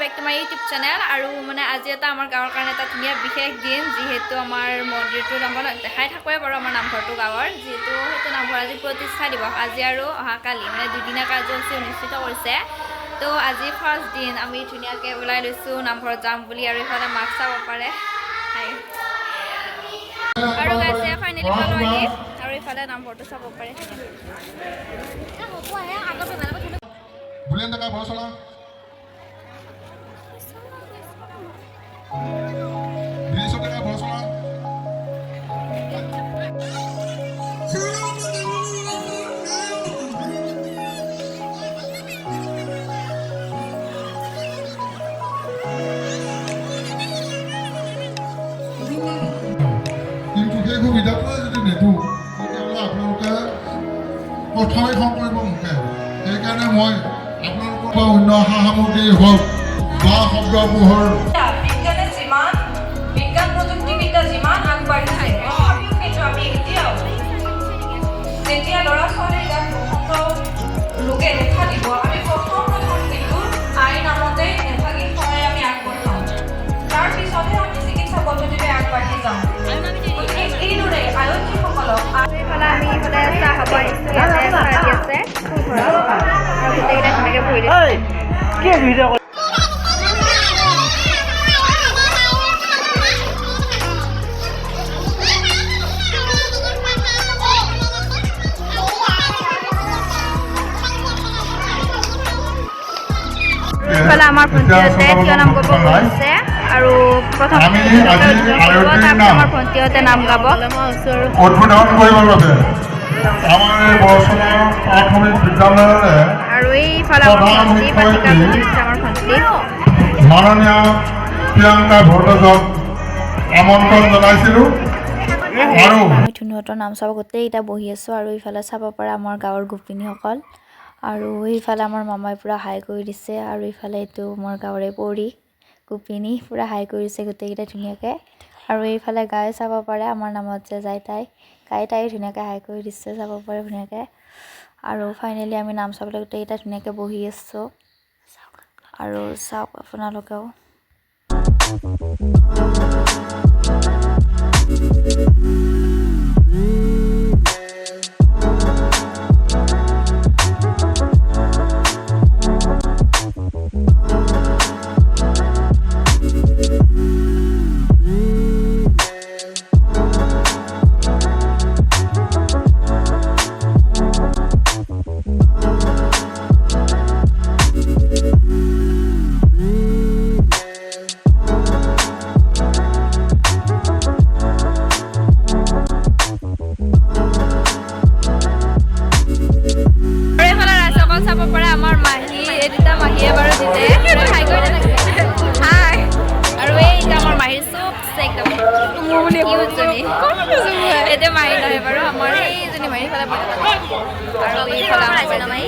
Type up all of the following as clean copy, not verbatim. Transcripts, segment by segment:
Back to my YouTube channel আৰু মানে আজি এটা আমাৰ গাঁৱৰ কাৰণে এটা ধুনীয়া বিশেষ দিন যিহেতু আমাৰ মন্দিৰটো নামঘৰ দেখাই থাকোৱে বাৰু আমাৰ নামঘৰটো গাঁৱৰ যিহেতু সেইটো নামঘৰ আজি প্ৰতিষ্ঠা দিৱস আজি আৰু অহাকালি মানে দুদিনীয়া কাৰ্যসূচী অনুষ্ঠিত কৰিছে তো আজি ফাৰ্ষ্ট দিন আমি ধুনীয়াকৈ ওলাই লৈছোঁ নামঘৰত যাম বুলি আৰু ইফালে মাক চাব পাৰে আৰু গাইছে ফাইনেলি পালোহি আৰু ইফালে নামঘৰটো চাব পাৰে Bulan tak apa salah. Beli sok tak apa salah. কিন্তু সেই সুবিধাটো যদি নিদো তেতিয়াহ'লে আপোনালোকে প্ৰথমে খং কৰিব মুখে সেইকাৰণে মই আপোনালোকৰ পৰা অন্য সা সামগ্ৰী হওক বা শব্দ পোহৰ বিজ্ঞানে যিমান বিজ্ঞান প্ৰযুক্তিবিদ্যা যিমান আগবাঢ়িছে তথাপিও কিন্তু আমি এতিয়াও যেতিয়া ল'ৰা ছোৱালীৰ গাত বসন্ত ৰোগে দেখা দিব আমি প্ৰথম কিন্তু আই নামতে নেথাগিক সহায় আমি আগবঢ়াওঁ তাৰ পিছতহে আমি চিকিৎসা পদ্ধতিৰে আগবাঢ়ি যাওঁ এইদৰে আয়তীসকলক এইফালে আমি ইফালে চাহ খাব আহিছোঁ ইয়াতে চাহ দি আছে ঘৰত আৰু গোটেইকেইটা ধুনীয়াকৈ বহি দিছোঁ ইফালে আমাৰ ভণ্টিহঁতে থিয় নাম গাব গৈছে আৰু প্ৰথম আমাৰ ভণ্টিহঁতে নাম গাব উদ্বোধন কৰিবৰ বাবে আমাৰ বৰচনৰ প্ৰাথমিক বিদ্যালয়ৰে আৰু এইফালে আমাৰ ভণ্টি পাতিকা বুলিছে আমাৰ ভণ্টি মাননীয় প্ৰিয়ংকা ভট্টাচাৰ্যক আমন্ত্ৰণ জনাইছিলোঁ আৰু আমি ধুনুহঁতৰ নাম চাব গোটেইকেইটা বহি আছোঁ আৰু ইফালে চাব পাৰে আমাৰ গাঁৱৰ গোপিনীসকল আৰু এইফালে আমাৰ মামাই পূৰা হাই কৰি দিছে আৰু ইফালে এইটো মোৰ গাঁৱৰে পৰি গোপিনী পূৰা হাই কৰিছে গোটেইকেইটা ধুনীয়াকৈ আৰু এইফালে গাই চাব পাৰে আমাৰ নামত যে যায় তাই ধুনীয়াকৈ হাই কৰি দিছে চাব পাৰে ধুনীয়াকৈ আৰু ফাইনেলি আমি নাম চাবলৈ গোটেইকেইটা ধুনীয়াকৈ বহি আছোঁ আৰু চাওক আপোনালোকেও চাব পাৰে আমাৰ মাহী এদিতা মাহীয়ে বাৰু দিলে হাই কৰি হাই আৰু এইটা আমাৰ মাহীৰ চব একদম কিউটজনী এতিয়া মাহী নহয় বাৰু আমাৰ এইজনী মাহী ফালে আৰু এইফালে আমাৰ মাহী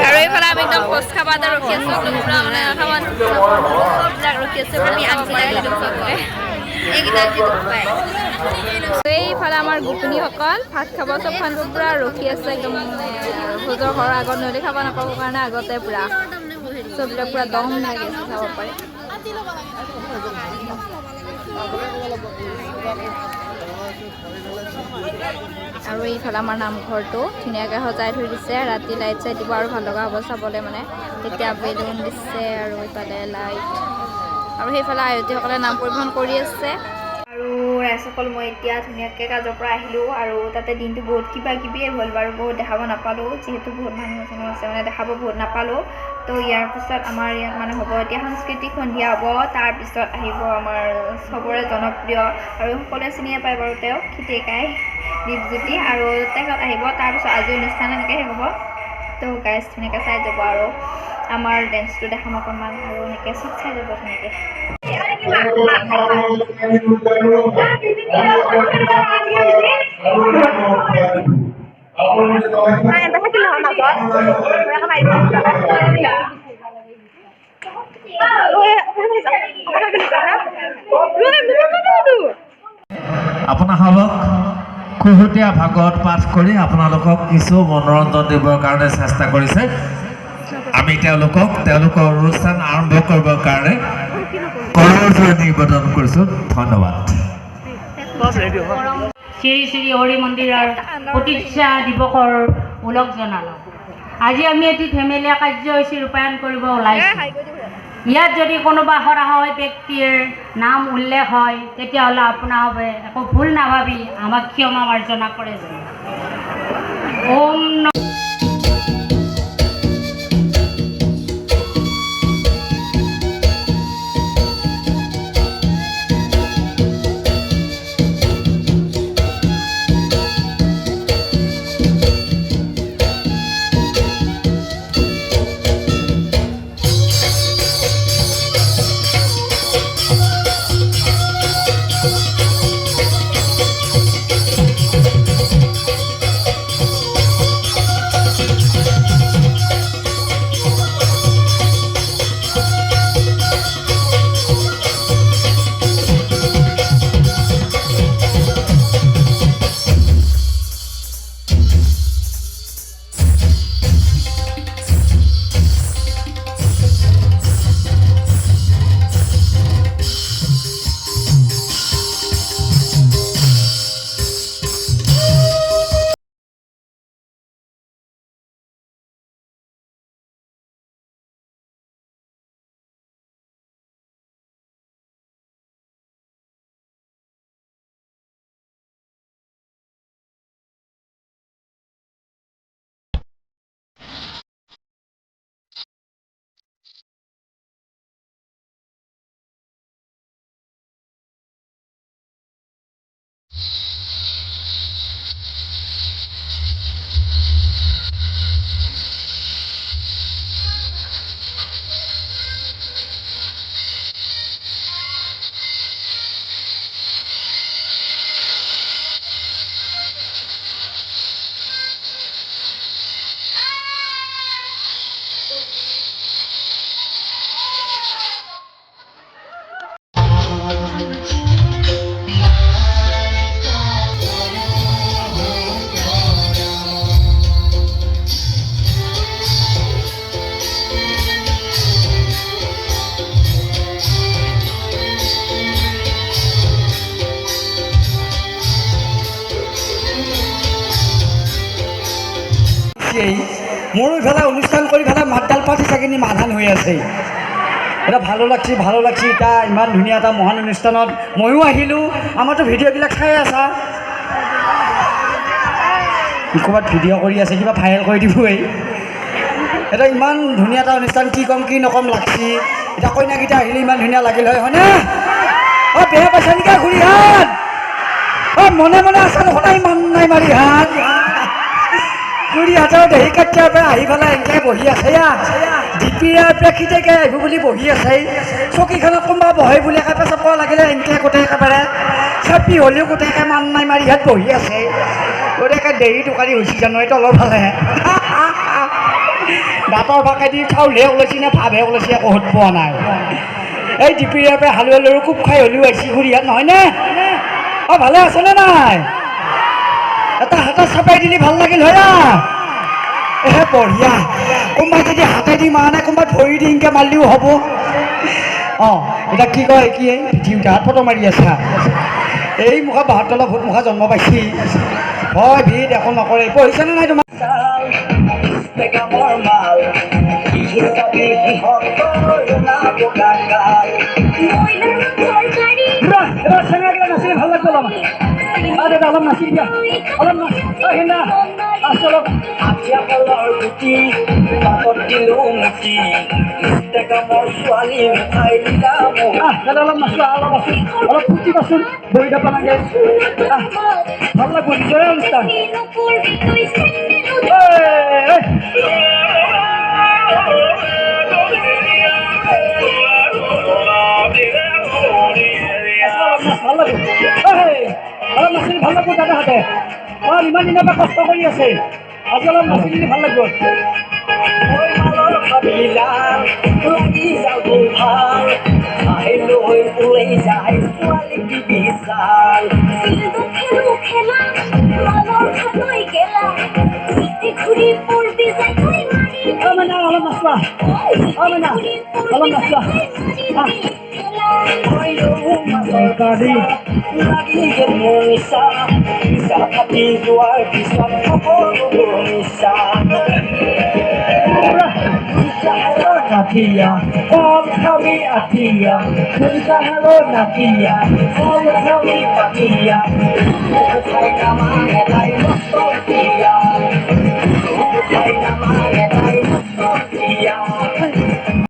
আৰু এইফালে আমি একদম খোজ খাব এটা ৰখি আছোঁ একদম পূৰা মানে খাব চববিলাক ৰখি আছোঁ আমি আগবিলাক এইকেইটা পায় এইফালে আমাৰ গোপিনীসকল ভাত খাব চব খানবোৰ পূৰা ৰখি আছে একদম মানে ভোজৰ ঘৰৰ আগত নহ'লে খাব নাপাব কাৰণে আগতে পূৰা চববিলাক পূৰা দম লাগি আছে চাব পাৰে আৰু এইফালে আমাৰ নামঘৰটো ধুনীয়াকৈ সজাই থৈ দিছে ৰাতি লাইট চাইট দিব আৰু ভাল লগা হ'ব চাবলৈ মানে তেতিয়া বেলুন দিছে আৰু এইফালে লাইট আৰু সেইফালে আয়তীসকলে নাম পৰিৱেশন কৰি আছে আৰু ৰাইজসকল মই এতিয়া ধুনীয়াকৈ কাজৰ পৰা আহিলোঁ আৰু তাতে দিনটো বহুত কিবা কিবিয়ে হ'ল বাৰু বহুত দেখাব নাপালোঁ যিহেতু বহুত মানুহ আছে মানে দেখাব বহুত নাপালোঁ তো ইয়াৰ পিছত আমাৰ ইয়াত মানে হ'ব এতিয়া সাংস্কৃতিক সন্ধিয়া হ'ব তাৰপিছত আহিব আমাৰ চবৰে জনপ্ৰিয় আৰু সকলোৱে চিনিয়ে পায় বাৰু তেওঁক খিতিকাই দীপজ্যোতি আৰু তেখেত আহিব তাৰপিছত আজি অনুষ্ঠান এনেকৈ শেষ হ'ব তো গাইজ ধুনীয়াকৈ চাই যাব আৰু আমাৰ ডেন্সটো দেখাম অকণমান আৰু এনেকৈ চব চাই যাব ধুনীয়াকৈ আপোনালোকক খুহুতীয়া ভাগৱত পাঠ কৰি আপোনালোকক কিছু মনোৰঞ্জন দিবৰ কাৰণে চেষ্টা কৰিছে আমি তেওঁলোকৰ অনুষ্ঠান আৰম্ভ কৰিবৰ কাৰণে কৰজোৰে নিবেদন কৰিছোঁ ধন্যবাদ শ্ৰী শ্ৰী হৰি মন্দিৰৰ প্ৰতিষ্ঠা দিৱসৰ ওলগ জনালোঁ আজি আমি এটি ধেমেলীয়া কাৰ্যসূচী ৰূপায়ণ কৰিব ওলাইছোঁ ইয়াত যদি কোনোবা সৰাসয় ব্যক্তিৰ নাম উল্লেখ হয় তেতিয়াহ'লে আপোনালোকে একো ভুল নাভাবি আমাক ক্ষমা মাৰ্জনা কৰে যেন ওম মোৰো ইফালে অনুষ্ঠান কৰি পেলাই মাতডাল পাতি চাকিনি মাধান হৈ আছে এটা ভালো লাগছে এতিয়া ইমান ধুনীয়া এটা মহান অনুষ্ঠানত ময়ো আহিলোঁ আমাৰতো ভিডিঅ'বিলাক চাই আছা ক'ৰবাত ভিডিঅ' কৰি আছে কিবা ভাইৰেল কৰি দিবই এটা ইমান ধুনীয়া এটা অনুষ্ঠান কি ক'ম কি নক'ম লাগছি এতিয়া কইনাকেইটা আহিলে ইমান ধুনীয়া লাগিল হয় হয়নে অঁ বেয়া পাইছা নেকি ঘূৰি হাত অঁ মনে মনে আছা সদায় মান নাই মাৰি হাত ঘূৰি হাতৰ দেহি কাটিয়াৰ পৰা আহি পেলাই এনেকৈ বহি আছে ডিপিয়াৰ প্ৰেক্ষিতেকে আহিব বুলি বহি আছে চকীখনত কোনোবা বহে বুলি একেবাৰে চাব লাগিলে এনেকৈ গোটেই একেবাৰে চাপি হ'লেও গোটেইকে মান নাই মাৰি ইয়াত বহি আছে গোটেইকে দেৰি দোকানী হৈছে জানো এই তলৰ ফালে দাঁতৰ ফাকেদি চাউলহে ওলাইছে নে ভাৱহে ওলাইছে একো সোধ পোৱা নাই এই ডিপিয়াৰ পৰা হালোৱালৈও কোব খাই হ'লেও আহিছে ঘূৰি হাত নহয়নে অঁ ভালে আছেনে নাই এটা হাতত চাপাই দিলে ভাল লাগিল হয় এহে বঢ়িয়া কোনোবাই যদি হাতেদি মাৰা নাই কোনোবাই ভৰি দি এনেকৈ মাৰিলেও হ'ব অঁ এতিয়া কি কয় কি ভিডিঅ'টা হাত ফটো মাৰি আছা এই মুখা বাহঁৰ তলত ভূত মুখা জন্ম পাইছি হয় ভিৰ একো নকৰে পঢ়িছেনে নাই তোমাৰ ভাল লাগবে অলপ নাচি দিয়া অলপ নাচিন্দা অলপ আঠিয়া কলৰ গুটি পাতত দিলোঁ মুঠি ইষ্টেগ্ৰামৰ ছোৱালী মিঠাই দিলা দাদা অলপ নাচোৱা অলপ ফুটি পাচোন বহি থাকা লাগে ভাল লাগব নিজৰে অনুষ্ঠান ভাল লাগব অলপ নাচিলে ভাল লাগব দাদা হাতে অঁ ইমান দিনৰ পৰা কষ্ট কৰি আছে আজি অলপ নাচিলে ভাল লাগব Mana alam nasla. Mana alam nasla. Tadi lagi Indonesia, saat itu bisa Indonesia. Natia, om kami Atia, kita hello Natia, om kami Atia.